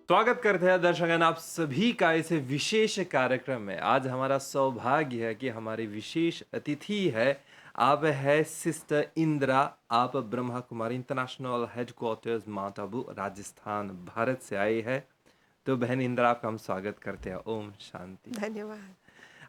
स्वागत करते हैं दर्शकगण आप सभी का इस विशेष कार्यक्रम में। आज हमारा सौभाग्य है कि हमारी विशेष अतिथि है। आप है सिस्टर इंदिरा। आप Brahma Kumari international headquarters Mount Abu Rajasthan Bharat से आई है। तो बहन इंदिरा आपका हम स्वागत करते हैं। ओम शांति। धन्यवाद।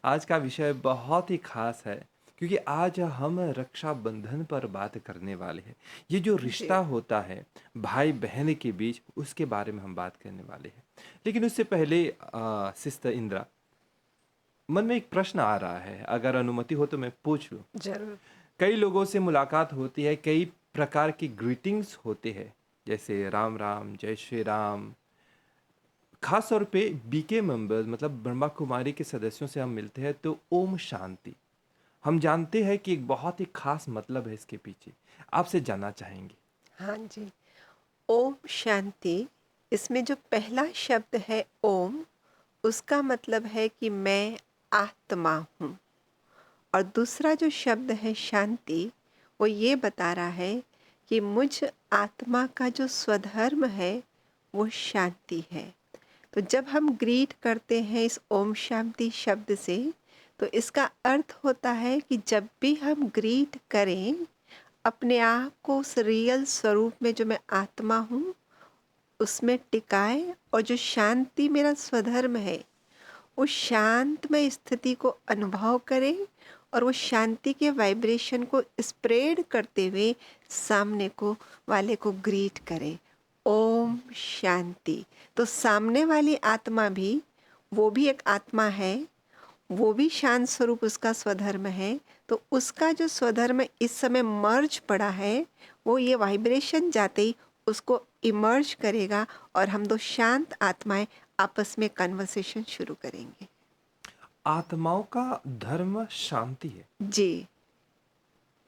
आज का विषय बहुत ही खास है क्योंकि आज हम रक्षाबंधन पर बात करने वाले हैं। ये जो रिश्ता जी, होता है भाई बहन के बीच, उसके बारे में हम बात करने वाले हैं। लेकिन उससे पहले सिस्टर इंदिरा, मन में एक प्रश्न आ रहा है, अगर अनुमति हो तो मैं पूछ लूं। ज़रूर। कई लोगों से मुलाकात होती है, कई प्रकार की ग्रीटिंग्स होते हैं, जैसे राम राम, जय श्री राम। खास तौर पे बीके मेंबर्स मतलब ब्रह्मा कुमारी के सदस्यों से हम मिलते हैं तो ओम शांति। हम जानते हैं कि एक बहुत ही खास मतलब है इसके पीछे। आपसे जानना चाहेंगे। हाँ जी। ओम शांति, इसमें जो पहला शब्द है ओम, उसका मतलब है कि मैं आत्मा हूँ। और दूसरा जो शब्द है शांति, वो ये बता रहा है कि मुझ आत्मा का जो स्वधर्म है, वो शांति है। तो जब हम ग्रीट करते हैं इस ओम शांति शब्द से, तो इसका अर्थ होता है कि जब भी हम ग्रीट करें, अपने आप को उस रियल स्वरूप में जो मैं आत्मा हूँ, उसमें टिकाएं और जो शांति मेरा स्वधर्म है, उस शांतमय स्थिति को अनुभव करें और वो शांति के वाइब्रेशन को स्प्रेड करते हुए सामने को वाले को ग्रीट करें। ओम शांति। तो सामने वाली आत्मा भी, वो भी एक आत्मा है, वो भी शांत स्वरूप उसका स्वधर्म है। तो उसका जो स्वधर्म इस समय मर्ज पड़ा है, वो ये वाइब्रेशन जाते ही उसको इमर्ज करेगा और हम दो शांत आत्माएं आपस में कन्वर्सेशन शुरू करेंगे। आत्माओं का धर्म शांति है, जी।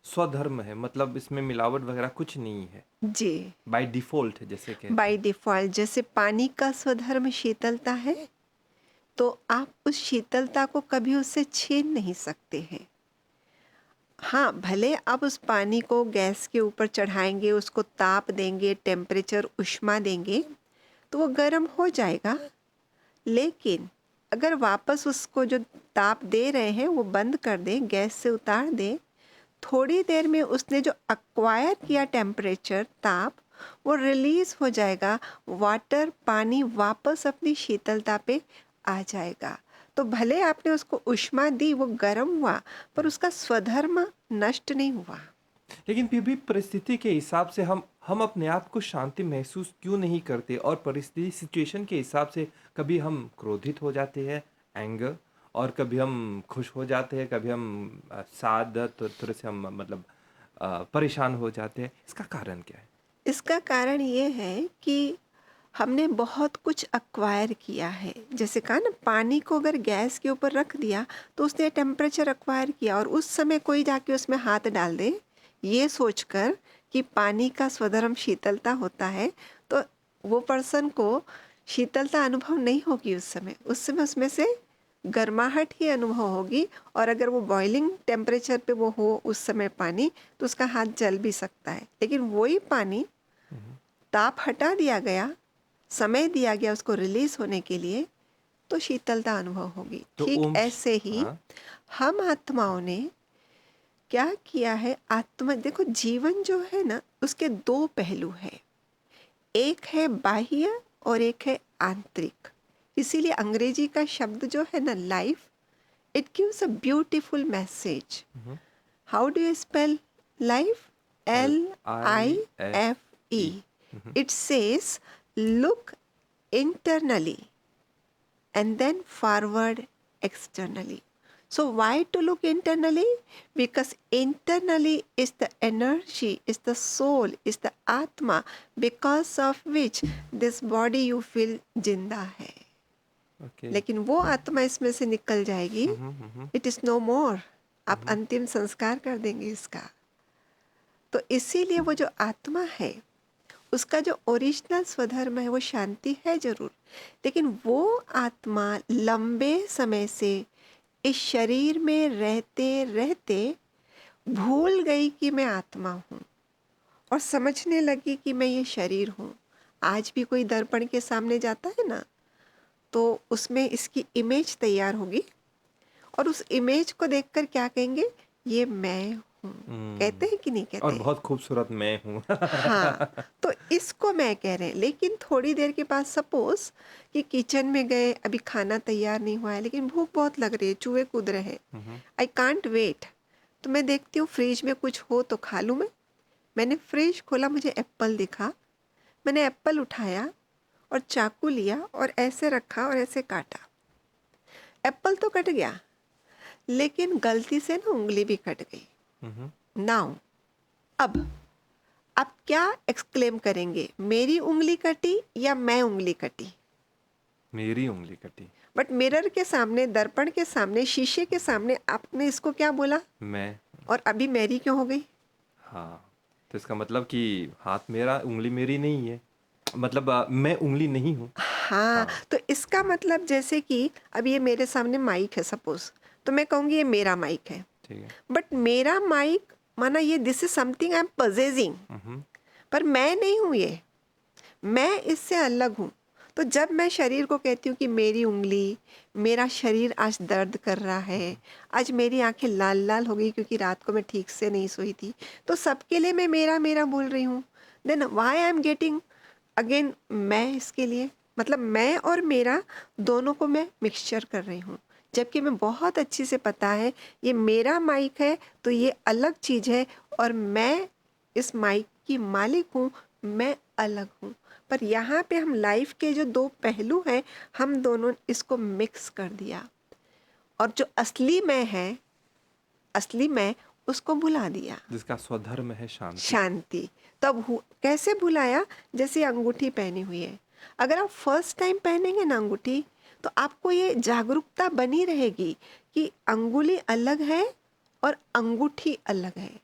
स्वधर्म है, मतलब इसमें मिलावट वगैरह कुछ नहीं है। जी। बाय डिफॉल्ट है जैसे कहते बाय हैं। डिफॉल्ट जैसे पानी का स्वधर्म शीतलता है, तो आप उस शीतलता को कभी उससे छीन नहीं सकते हैं। हाँ, भले आप उस पानी को गैस के ऊपर चढ़ाएंगे, उसको ताप देंगे, टेम्परेचर ऊष्मा देंगे, तो वो गर्म हो जाएगा। लेकिन अगर वापस उसको जो ताप दे रहे हैं वो बंद कर दें, गैस से उतार दें, थोड़ी देर में उसने जो एक्वायर किया टेम्परेचर, ताप, वो रिलीज हो जाएगा। वाटर, पानी वापस अपनी शीतलता पे आ जाएगा। तो भले आपने उसको ऊष्मा दी, वो गर्म हुआ, पर उसका स्वधर्म नष्ट नहीं हुआ। लेकिन फिर भी परिस्थिति के हिसाब से हम अपने आप को शांति महसूस क्यों नहीं करते, और परिस्थिति सिचुएशन के हिसाब से कभी हम क्रोधित हो जाते हैं, एंगर, और कभी हम खुश हो जाते हैं, कभी हम साद तो थोड़े से हम मतलब परेशान हो जाते हैं। इसका कारण क्या है? इसका कारण ये है कि हमने बहुत कुछ एक्वायर किया है। जैसे कहा ना, पानी को अगर गैस के ऊपर रख दिया तो उसने टेम्परेचर एक्वायर किया, और उस समय कोई जाके उसमें हाथ डाल दे ये सोचकर कि पानी का स्वधर्म शीतलता होता है, तो वो पर्सन को शीतलता अनुभव नहीं होगी। उस समय उसमें से गर्माहट ही अनुभव होगी। और अगर वो बॉइलिंग टेम्परेचर पे वो हो उस समय पानी, तो उसका हाथ जल भी सकता है। लेकिन वही पानी हम्म। ताप हटा दिया गया, समय दिया गया उसको रिलीज होने के लिए, तो शीतलता अनुभव होगी। तो ठीक ऐसे ही हाँ। हम आत्माओं ने क्या किया है, आत्मा देखो, जीवन जो है ना, उसके दो पहलू हैं। एक है बाह्य और एक है आंतरिक। इसीलिए अंग्रेजी का शब्द जो है ना, life, it gives a beautiful message. Hmm. How do you spell life? L L I I F F E. E It says, look internally and then forward externally. So why to look internally? Because internally is the energy, is the soul, is the atma, because of which this body you feel जिंदा है। Okay. लेकिन वो आत्मा इसमें से निकल जाएगी, it is no मोर। आप अंतिम संस्कार कर देंगे इसका। तो इसीलिए वो जो आत्मा है, उसका जो ओरिजिनल स्वधर्म है, वो शांति है जरूर, लेकिन वो आत्मा लंबे समय से इस शरीर में रहते रहते भूल गई कि मैं आत्मा हूँ, और समझने लगी कि मैं ये शरीर हूँ। आज भी कोई दर्पण के सामने जाता है ना, तो उसमें इसकी इमेज तैयार होगी और उस इमेज को देखकर क्या कहेंगे, ये मैं हूँ। कहते हैं कि नहीं और कहते? बहुत खूबसूरत मैं हूँ। हाँ, तो इसको मैं कह रहे हैं। लेकिन थोड़ी देर के बाद सपोज कि किचन में गए, अभी खाना तैयार नहीं हुआ है लेकिन भूख बहुत लग रही है, चूहे कूद रहे हैं, आई कांट वेट, तो मैं देखती हूँ फ्रिज में कुछ हो तो खा लूँ मैं। मैंने फ्रिज खोला, मुझे एप्पल दिखा, मैंने एप्पल उठाया और चाकू लिया और ऐसे रखा और ऐसे काटा। एप्पल तो कट गया, लेकिन गलती से ना उंगली भी कट गई। नाउ अब आप क्या एक्सक्लेम करेंगे, मेरी उंगली कटी या मैं उंगली कटी? मेरी उंगली कटी। बट मिरर के सामने, दर्पण के सामने, शीशे के सामने आपने इसको क्या बोला, मैं। और अभी मेरी क्यों हो गई? हाँ, तो इसका मतलब कि हाथ मेरा, उंगली मेरी नहीं है, मतलब मैं उंगली नहीं हूँ। हाँ, हाँ। तो इसका मतलब जैसे कि अब ये मेरे सामने माइक है सपोज, तो मैं कहूँगी ये मेरा माइक है। ठीक है। बट मेरा माइक माना ये this is something I am possessing, पर मैं नहीं हूँ ये, मैं इससे अलग हूँ। तो जब मैं शरीर को कहती हूँ कि मेरी उंगली, मेरा शरीर आज दर्द कर रहा है, आज मेरी आंखें लाल लाल हो गई क्योंकि रात को मैं ठीक से नहीं सोई थी, तो सबके लिए मैं मेरा मेरा बोल रही हूँ। Then why I am getting again मैं इसके लिए, मतलब मैं और मेरा दोनों को मैं मिक्सचर कर रही हूँ, जबकि मैं बहुत अच्छी से पता है ये मेरा माइक है तो ये अलग चीज़ है और मैं इस माइक की मालिक हूँ, मैं अलग हूँ। पर यहाँ पे हम लाइफ के जो दो पहलू हैं, हम दोनों इसको मिक्स कर दिया और जो असली मैं है, असली मैं, उसको भुला दिया। जिसका स्वधर्म है शांति। शांति। तब कैसे भुलाया? जैसे अंगूठी पहनी हुई है, अगर आप फर्स्ट टाइम पहनेंगे ना अंगूठी, तो आपको ये जागरूकता बनी रहेगी कि अंगुली अलग है और अंगूठी अलग है।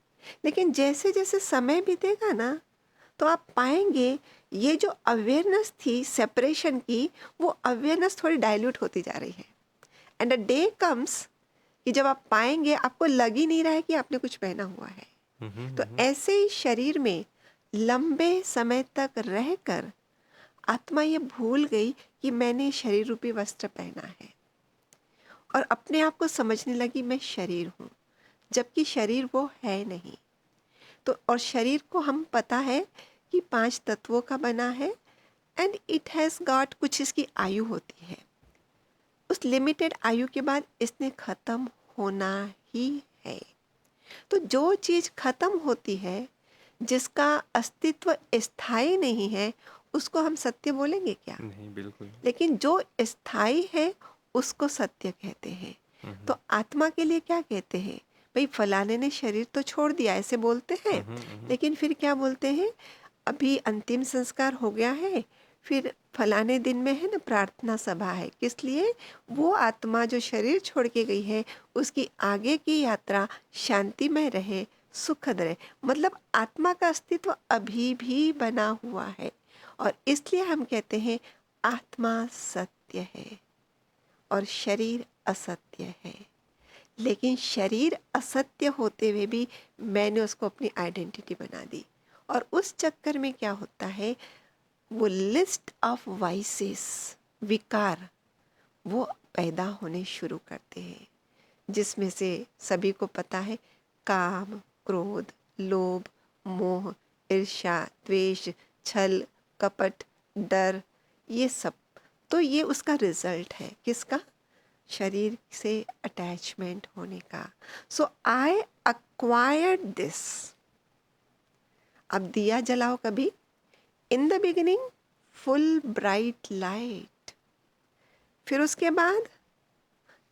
लेकिन जैसे जैसे समय बीतेगा ना, तो आप पाएंगे ये जो अवेयरनेस थी सेपरेशन की, वो अवेयरनेस थोड़ी डाइल्यूट होती जा रही है। एंड अ डे कम्स कि जब आप पाएंगे आपको लग ही नहीं रहा है कि आपने कुछ पहना हुआ है। तो ऐसे ही शरीर में लंबे समय तक रहकर आत्मा ये भूल गई कि मैंने शरीर रूपी वस्त्र पहना है और अपने आप को समझने लगी मैं शरीर हूँ, जबकि शरीर वो है नहीं। तो और शरीर को हम पता है कि 5 तत्वों का बना है एंड इट हैज़ गॉट, कुछ इसकी आयु होती है, उस लिमिटेड आयु के बाद इसने ख़त्म होना ही है। तो जो चीज़ ख़त्म होती है, जिसका अस्तित्व स्थायी नहीं है, उसको हम सत्य बोलेंगे क्या? नहीं, बिल्कुल। लेकिन जो स्थायी है उसको सत्य कहते हैं। तो आत्मा के लिए क्या कहते हैं? भाई फलाने ने शरीर तो छोड़ दिया, ऐसे बोलते हैं, लेकिन फिर क्या बोलते हैं, अभी अंतिम संस्कार हो गया है, फिर फलाने दिन में है ना प्रार्थना सभा है, किस लिए? वो आत्मा जो शरीर छोड़ के गई है उसकी आगे की यात्रा शांति में रहे, सुखद रहे। मतलब आत्मा का अस्तित्व अभी भी बना हुआ है और इसलिए हम कहते हैं आत्मा सत्य है और शरीर असत्य है। लेकिन शरीर असत्य होते हुए भी मैंने उसको अपनी आइडेंटिटी बना दी और उस चक्कर में क्या होता है, वो लिस्ट ऑफ वाइसेस, विकार, वो पैदा होने शुरू करते हैं, जिसमें से सभी को पता है काम, क्रोध, लोभ, मोह, ईर्ष्या, द्वेष, छल, कपट, डर, ये सब। तो ये उसका रिजल्ट है किसका? शरीर से अटैचमेंट होने का। सो आई अक्वायर्ड दिस। अब दिया जलाओ कभी, इन the beginning full bright light, फिर उसके बाद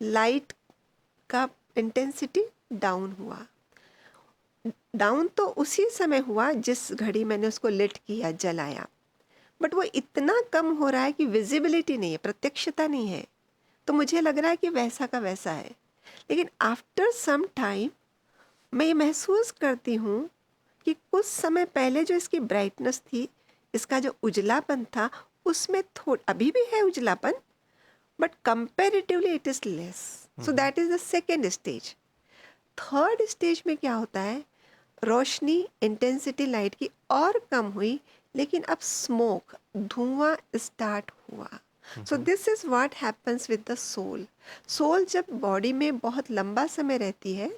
लाइट का इंटेंसिटी डाउन हुआ। डाउन तो उसी समय हुआ जिस घड़ी मैंने उसको लिट किया, जलाया, बट वो इतना कम हो रहा है कि विजिबिलिटी नहीं है, प्रत्यक्षता नहीं है, तो मुझे लग रहा है कि वैसा का वैसा है। लेकिन आफ्टर सम टाइम मैं ये महसूस करती हूँ कि कुछ समय पहले जो इसकी ब्राइटनेस थी, इसका जो उजलापन था, उसमें अभी भी है उजलापन, but comparatively it is less. So that is the second stage. Third stage में क्या होता है, रोशनी इंटेंसिटी लाइट की और कम हुई, लेकिन अब स्मोक धुआं स्टार्ट हुआ. So this is what happens with the soul. Soul जब बॉडी में बहुत लंबा समय रहती है,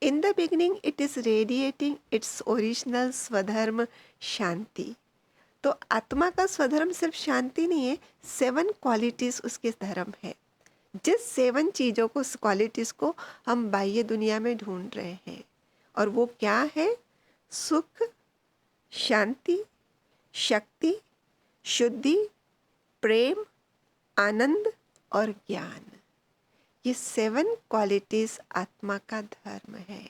in the beginning it is radiating its original स्वधर्म शांति. तो आत्मा का स्वधर्म सिर्फ शांति नहीं है, 7 क्वालिटीज उसके धर्म है. जिस 7 चीज़ों को, क्वालिटीज को हम बाह्य दुनिया में ढूंढ रहे हैं, और वो क्या है? सुख, शांति, शक्ति, शुद्धि, प्रेम, आनंद और ज्ञान. ये 7 क्वालिटीज आत्मा का धर्म है.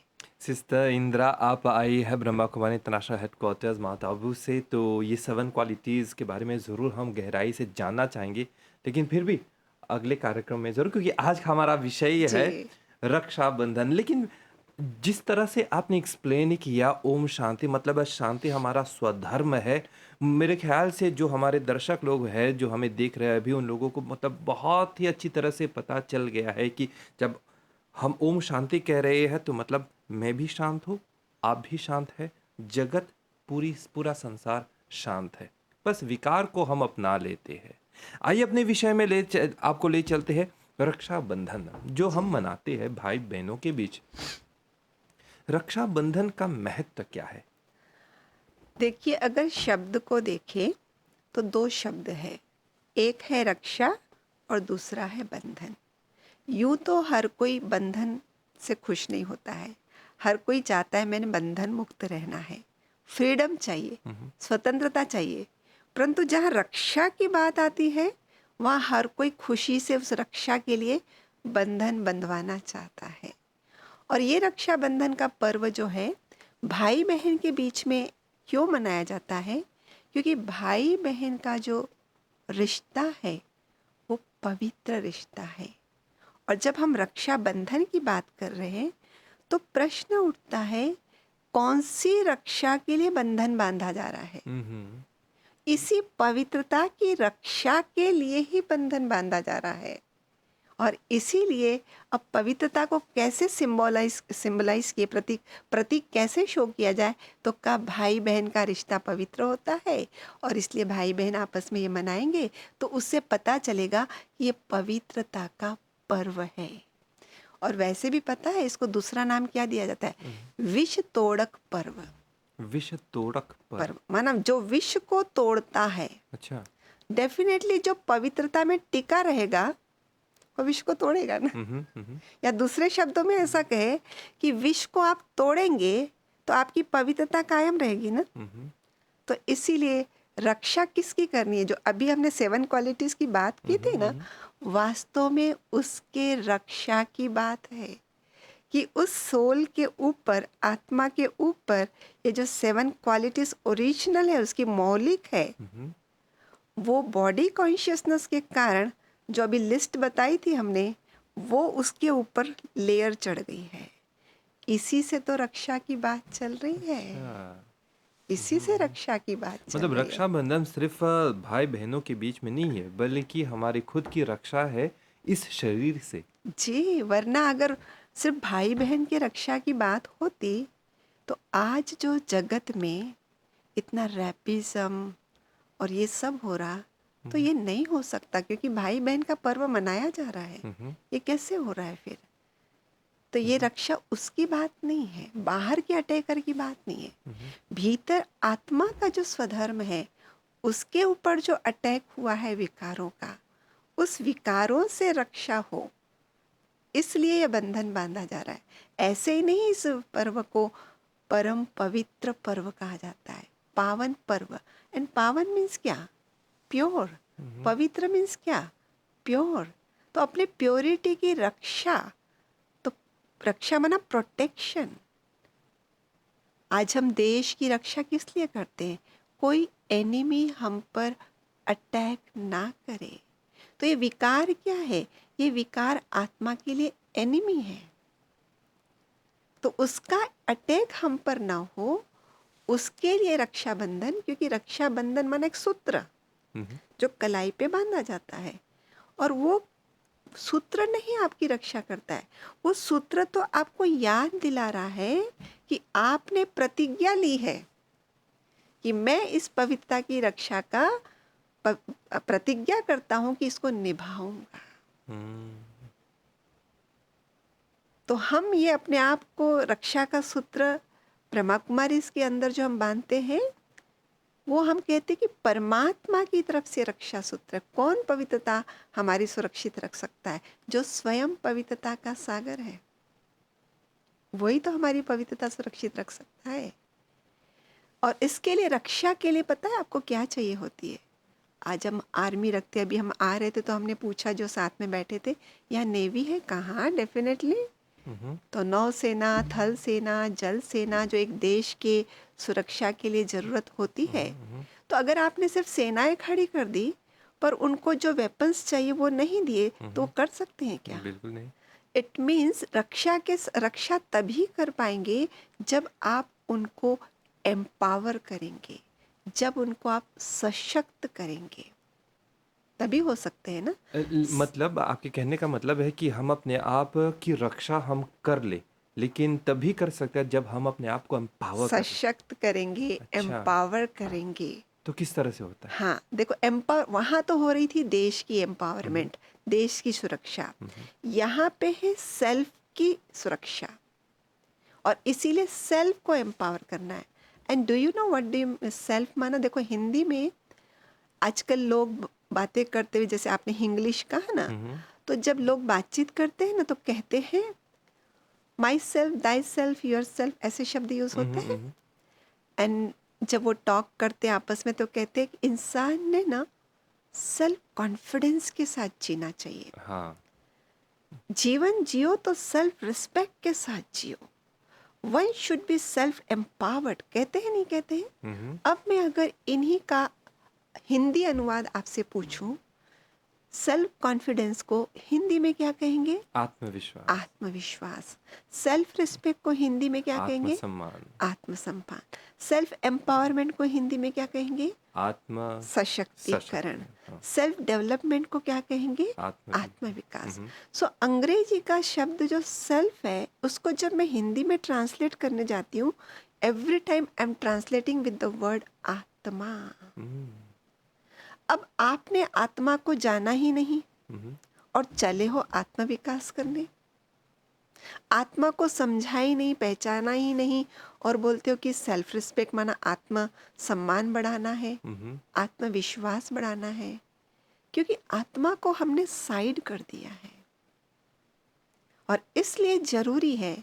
सिस्टर इंदिरा, आप आई है Brahma Kumari international headquarters Mount Abu से, तो ये 7 क्वालिटीज़ के बारे में ज़रूर हम गहराई से जानना चाहेंगे, लेकिन फिर भी अगले कार्यक्रम में ज़रूर, क्योंकि आज का हमारा विषय है जी. रक्षाबंधन. लेकिन जिस तरह से आपने एक्सप्लेन किया ओम शांति, मतलब शांति हमारा स्वधर्म है. मेरे ख्याल से जो हमारे दर्शक लोग हैं जो हमें देख रहे हैं अभी, उन लोगों को मतलब बहुत ही अच्छी तरह से पता चल गया है कि जब हम ओम शांति कह रहे हैं तो मतलब मैं भी शांत हूँ, आप भी शांत है, जगत पूरा संसार शांत है. बस विकार को हम अपना लेते हैं. आइए अपने विषय में आपको ले चलते हैं. रक्षाबंधन जो हम मनाते हैं भाई बहनों के बीच, रक्षाबंधन का महत्व क्या है? देखिए, अगर शब्द को देखें तो 2 शब्द है. एक है रक्षा और दूसरा है बंधन. यूं तो हर कोई बंधन से खुश नहीं होता है. हर कोई चाहता है मैंने बंधन मुक्त रहना है, फ्रीडम चाहिए, स्वतंत्रता चाहिए. परंतु जहाँ रक्षा की बात आती है, वहाँ हर कोई खुशी से उस रक्षा के लिए बंधन बंधवाना चाहता है. और ये रक्षाबंधन का पर्व जो है, भाई बहन के बीच में क्यों मनाया जाता है? क्योंकि भाई बहन का जो रिश्ता है वो पवित्र रिश्ता है. और जब हम रक्षाबंधन की बात कर रहे हैं तो प्रश्न उठता है, कौन सी रक्षा के लिए बंधन बांधा जा रहा है? इसी पवित्रता की रक्षा के लिए ही बंधन बांधा जा रहा है. और इसीलिए अब पवित्रता को कैसे सिंबलाइज किए, प्रतीक कैसे शो किया जाए, तो कब भाई बहन का रिश्ता पवित्र होता है, और इसलिए भाई बहन आपस में ये मनाएंगे तो उससे पता चलेगा कि ये पवित्रता का पर्व है. और वैसे भी पता है इसको दूसरा नाम क्या दिया जाता है? विष तोड़क पर्व. विष तोड़क पर्व माना जो विष को तोड़ता है. अच्छा. डेफिनेटली जो पवित्रता में टिका रहेगा वो विष को तोड़ेगा ना. या दूसरे शब्दों में ऐसा कहे कि विष को आप तोड़ेंगे तो आपकी पवित्रता कायम रहेगी ना. तो इसीलिए रक्षा किसकी करनी है? जो अभी हमने 7 क्वालिटीज की बात की थी ना, वास्तव में उसके रक्षा की बात है कि उस सोल के ऊपर, आत्मा के ऊपर, ये जो 7 क्वालिटीज ओरिजिनल है, उसकी मौलिक है, वो बॉडी कॉन्शियसनेस के कारण जो अभी लिस्ट बताई थी हमने, वो उसके ऊपर लेयर चढ़ गई है. इसी से तो रक्षा की बात चल रही है. इसी से रक्षा की बात चल मतलब रही है. रक्षाबंधन सिर्फ भाई बहनों के बीच में नहीं है, बल्कि हमारी खुद की रक्षा है इस शरीर से. जी, वरना अगर सिर्फ भाई बहन की रक्षा की बात होती तो आज जो जगत में इतना रैपिज्म और ये सब हो रहा, तो ये नहीं हो सकता, क्योंकि भाई बहन का पर्व मनाया जा रहा है. ये कैसे हो रहा है फिर? तो ये रक्षा उसकी बात नहीं है, बाहर के अटैकर की बात नहीं है. भीतर आत्मा का जो स्वधर्म है, उसके ऊपर जो अटैक हुआ है विकारों का, उस विकारों से रक्षा हो, इसलिए यह बंधन बांधा जा रहा है. ऐसे ही नहीं इस पर्व को परम पवित्र पर्व कहा जाता है, पावन पर्व. एंड पावन मीन्स क्या? प्योर. पवित्र मीन्स क्या? प्योर. तो अपने प्योरिटी की रक्षा, तो रक्षा माना प्रोटेक्शन. आज हम देश की रक्षा किस लिए करते हैं? कोई एनिमी हम पर अटैक ना करे. तो ये विकार क्या है? ये विकार आत्मा के लिए एनिमी है. तो उसका अटैक हम पर ना हो, उसके लिए रक्षाबंधन. क्योंकि रक्षाबंधन माना एक सूत्र जो कलाई पे बांधा जाता है, और वो सूत्र नहीं आपकी रक्षा करता है, वो सूत्र तो आपको याद दिला रहा है कि आपने प्रतिज्ञा ली है कि मैं इस पवित्रता की रक्षा का प्रतिज्ञा करता हूँ कि इसको निभाऊंगा। हम्म, तो हम ये अपने आप को रक्षा का सूत्र ब्रह्मा कुमारी इसके अंदर जो हम बांधते हैं, वो हम कहते हैं कि परमात्मा की तरफ से रक्षा सूत्र। कौन पवित्रता हमारी सुरक्षित रख सकता है? जो स्वयं पवित्रता का सागर है, वही तो हमारी पवित्रता सुरक्षित रख सकता है। और इसके लिए, रक्षा के लिए पता है आपको क्या चाहिए होती है? आज हम आर्मी रखते हैं। अभी हम आ रहे थे तो हमने पूछा जो साथ में बैठे थे, यहाँ नेवी है? कहाँ, डेफिनेटली। तो नौसेना, थल सेना, जल सेना, जो एक देश के सुरक्षा के लिए ज़रूरत होती है। तो अगर आपने सिर्फ सेनाएं खड़ी कर दी पर उनको जो वेपन्स चाहिए वो नहीं दिए, तो वो कर सकते हैं क्या? बिल्कुल नहीं। इट मीन्स रक्षा तभी कर पाएंगे जब आप उनको एम्पावर करेंगे, जब उनको आप सशक्त करेंगे, तभी हो सकते हैं ना। मतलब आपके कहने का मतलब है कि हम अपने आप की रक्षा हम कर ले, लेकिन तभी कर सकते हैं जब हम अपने आप को एम्पावर कर ले। सशक्त करेंगे, अच्छा, एम्पावर करेंगे। तो किस तरह से होता है? हाँ देखो, एम्पावर वहाँ तो हो रही थी देश की एम्पावरमेंट, देश की सुरक्षा। यहाँ पे है सेल्फ की सुरक्षा, और इसीलिए सेल्फ को एम्पावर करना है। And do you know what do you self माना? देखो हिंदी में आजकल लोग बातें करते हुए, जैसे आपने इंग्लिश कहा ना, तो जब लोग बातचीत करते हैं ना तो कहते हैं my self, thy self, your self, ऐसे शब्द यूज होते हैं। एंड जब वो टॉक करते हैं आपस में तो कहते हैं कि इंसान ने ना सेल्फ कॉन्फिडेंस के साथ जीना चाहिए। हाँ, जीवन जियो तो सेल्फ रिस्पेक्ट के साथ जियो। One should be self empowered, कहते हैं नहीं कहते हैं? अब मैं अगर इन्हीं का हिंदी अनुवाद आपसे पूछूं, सेल्फ कॉन्फिडेंस को हिंदी में क्या कहेंगे? आत्मविश्वास, आत्मविश्वास। सेल्फ रिस्पेक्ट को हिंदी में क्या कहेंगे? आत्मसम्मान, आत्मसम्मान। सेल्फ एम्पावरमेंट को हिंदी में क्या कहेंगे? आत्म सशक्तिकरण। सशक्ति, हाँ, सेल्फ डेवलपमेंट को क्या कहेंगे? आत्मविश्वास। आत्मविकास। सो अंग्रेजी का शब्द जो सेल्फ है, उसको जब मैं हिंदी में ट्रांसलेट करने जाती हूँ, every time I am translating with the word आत्मा। अब आपने आत्मा को जाना ही नहीं और चले हो आत्मविकास करने। आत्मा को समझा ही नहीं, पहचाना ही नहीं, और बोलते हो कि सेल्फ रिस्पेक्ट माना आत्म सम्मान बढ़ाना है, आत्मविश्वास बढ़ाना है। क्योंकि आत्मा को हमने साइड कर दिया है। और इसलिए जरूरी है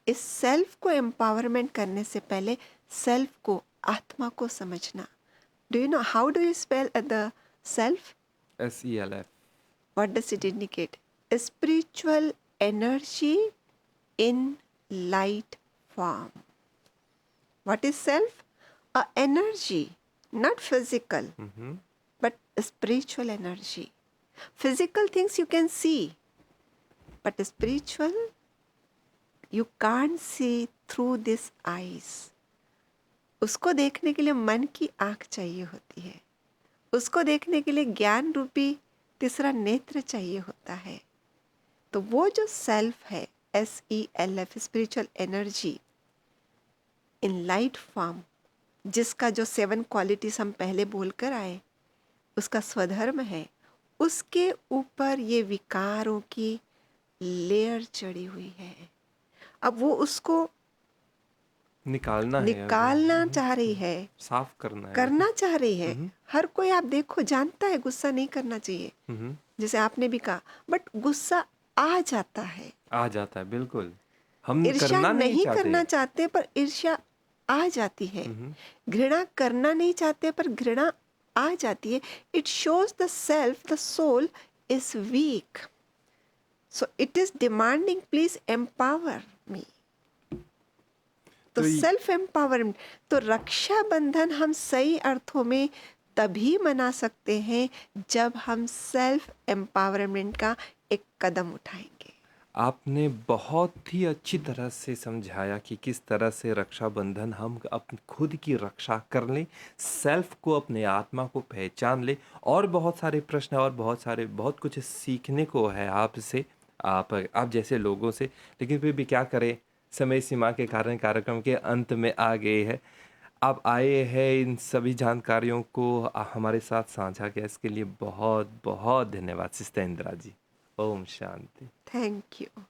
इस सेल्फ को एम्पावरमेंट करने से पहले सेल्फ को, आत्मा को समझना। Do you know how do you spell the self? SELF, What does it indicate? A spiritual energy in light form. What is self? A energy, not physical, but a spiritual energy. Physical things you can see, but spiritual you can't see through these eyes. उसको देखने के लिए मन की आँख चाहिए होती है, उसको देखने के लिए ज्ञान रूपी तीसरा नेत्र चाहिए होता है। तो वो जो सेल्फ है, SELF, spiritual energy in light form, जिसका जो 7 क्वालिटीज हम पहले बोलकर आए, उसका स्वधर्म है, उसके ऊपर ये विकारों की लेयर चढ़ी हुई है। अब वो उसको निकालना है, निकालना चाह रही है, साफ करना है, करना चाह रही है। हर कोई आप देखो जानता है गुस्सा नहीं करना चाहिए, जैसे आपने भी कहा, बट गुस्सा आ जाता है, आ जाता है, बिल्कुल। हम ईर्ष्या करना नहीं चाहते। करना चाहते पर ईर्ष्या आ जाती है, घृणा करना नहीं चाहते पर घृणा आ जाती है। It shows the self, the soul is weak, so it is demanding please empower me. तो सेल्फ एम्पावरमेंट, तो रक्षा बंधन हम सही अर्थों में तभी मना सकते हैं जब हम सेल्फ एम्पावरमेंट का एक कदम उठाएंगे। आपने बहुत ही अच्छी तरह से समझाया कि किस तरह से रक्षाबंधन हम अपनी खुद की रक्षा कर लें, सेल्फ को, अपने आत्मा को पहचान लें। और बहुत सारे प्रश्न और बहुत कुछ सीखने को है आपसे, आप जैसे लोगों से। लेकिन फिर भी क्या करें, समय सीमा के कारण कार्यक्रम के अंत में आ गए हैं। आप आए हैं इन सभी जानकारियों को हमारे साथ साझा किया, इसके लिए बहुत बहुत धन्यवाद सिस्टर इंदिरा जी। ओम शांति। Thank you.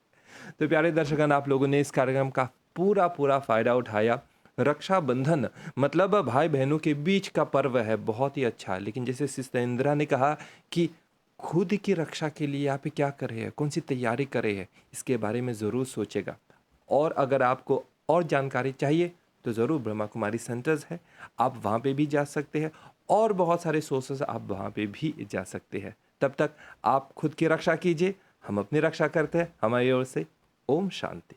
तो प्यारे दर्शकगण, आप लोगों ने इस कार्यक्रम का पूरा पूरा फायदा उठाया। रक्षाबंधन मतलब भाई बहनों के बीच का पर्व है, बहुत ही अच्छा है। लेकिन जैसे सिस्टर इंदिरा ने कहा कि खुद की रक्षा के लिए आप क्या कर रहे हैं, कौन सी तैयारी कर रहे हैं, इसके बारे में ज़रूर सोचेगा। और अगर आपको और जानकारी चाहिए तो ज़रूर ब्रह्मा कुमारी सेंटर्स है, आप वहाँ पे भी जा सकते हैं। और बहुत सारे सोर्सेस आप वहाँ पे भी जा सकते हैं। तब तक आप खुद की रक्षा कीजिए, हम अपनी रक्षा करते हैं। हमारी ओर से ओम शांति।